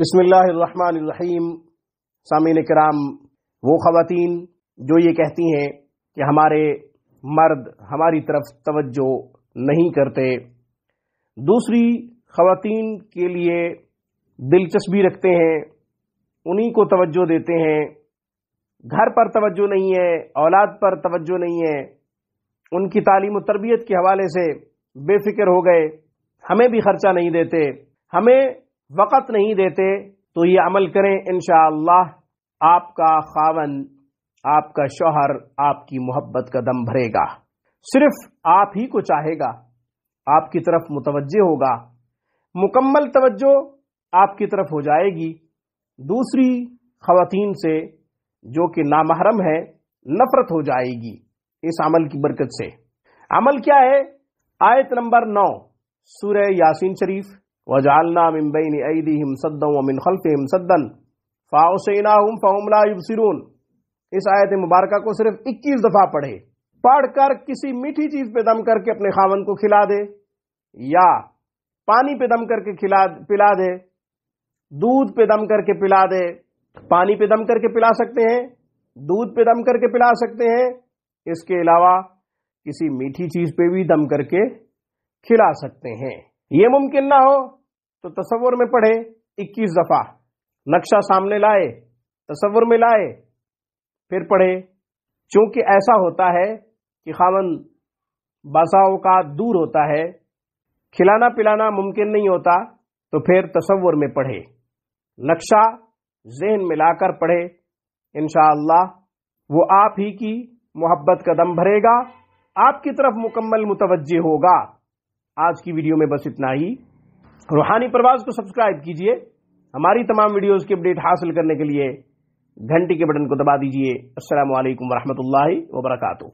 بسم اللہ الرحمن الرحیم۔ سامعین کرام، وہ خواتین جو یہ کہتی ہیں کہ ہمارے مرد ہماری طرف توجہ نہیں کرتے، دوسری خواتین کے لیے دلچسپی رکھتے ہیں، انہی کو توجہ دیتے ہیں، گھر پر توجہ نہیں ہے، اولاد پر توجہ نہیں ہے، ان کی تعلیم و تربیت کے حوالے سے بے فکر ہو گئے، ہمیں بھی خرچہ نہیں دیتے، ہمیں وقت نہیں دیتے، تو یہ عمل کریں، انشاءاللہ آپ کا خاوند، آپ کا شوہر آپ کی محبت کا دم بھرے گا، صرف آپ ہی کو چاہے گا، آپ کی طرف متوجہ ہوگا، مکمل توجہ آپ کی طرف ہو جائے گی، دوسری خواتین سے جو کہ نامحرم ہے نفرت ہو جائے گی اس عمل کی برکت سے۔ عمل کیا ہے؟ آیت نمبر 9 سورہ یاسین شریف، وَجَعَلْنَا مِن بَيْنِ أَيْدِيهِمْ سَدًّا وَمِنْ خَلْفِهِمْ سَدًّا فَأَغْشَيْنَاهُمْ فَهُمْ لَا يُبْصِرُونَ۔ اس آیت مبارکہ کو صرف 21 دفعہ پڑھے، پڑھ کر کسی میٹھی چیز پہ دم کر کے اپنے خاوند کو کھلا دے، یا پانی پہ دم کر کے پلا دے، دودھ پہ دم کر کے پلا دے۔ پانی پہ دم کر کے پلا سکتے ہیں، دودھ پہ دم کر کے پلا سکتے ہیں، اس کے علاوہ کسی میٹھی چیز پہ بھی دم کر کے کھلا سکتے ہیں۔ یہ ممکن نہ ہو تو تصور میں پڑھے 21 دفعہ، نقشہ سامنے لائے، تصور میں لائے، پھر پڑھے۔ چونکہ ایسا ہوتا ہے کہ خاوند بعض اوقات دور ہوتا ہے، کھلانا پلانا ممکن نہیں ہوتا، تو پھر تصور میں پڑھے، نقشہ ذہن میں لا کر پڑھے، انشاءاللہ وہ آپ ہی کی محبت کا دم بھرے گا، آپ کی طرف مکمل متوجہ ہوگا۔ آج کی ویڈیو میں بس اتنا ہی۔ روحانی پرواز کو سبسکرائب کیجئے، ہماری تمام ویڈیوز کی اپڈیٹ حاصل کرنے کے لیے گھنٹی کے بٹن کو دبا دیجئے۔ السلام علیکم ورحمۃ اللہ وبرکاتہ۔